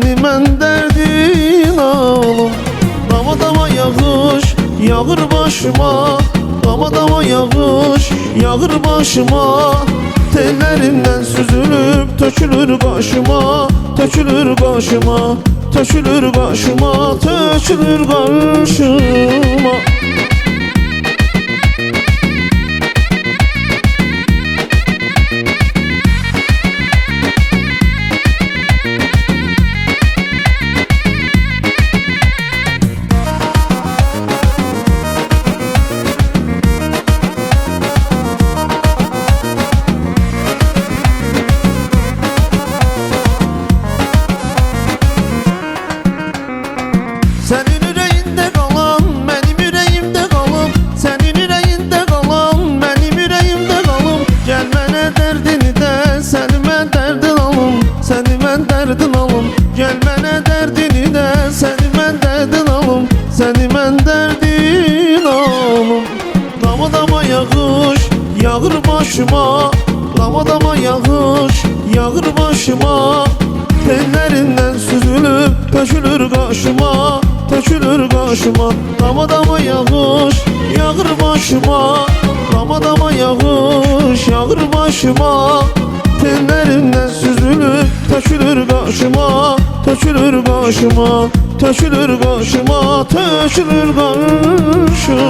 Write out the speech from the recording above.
seni mən dərdin alım. Dama dama yağış yağır başıma, dama dama yağış yağır başıma. Tellerimden süzülüp tökülür başıma, tökülür başıma, tökülür başıma, tökülür başıma. Senin yüreğinde kalan benim yüreğimde kalım, senin yüreğinde kalan benim yüreğimde kalım. Gelmene derdini de seni ben derdin alım, seni ben derdin alım. Gelmene derdini de seni ben derdin alım, seni ben derdin alım. Dama dama yağış yağır başıma, dama dama yağış yağır başıma. Tellerinden süzülüp tökülür karşıma, tökülür karşıma. Dama dama yağış yağır başıma, dama dama yağış yağır başıma. Tellerinden süzülüp tökülür karşıma, tökülür karşıma, tökülür karşıma, tökülür karşıma.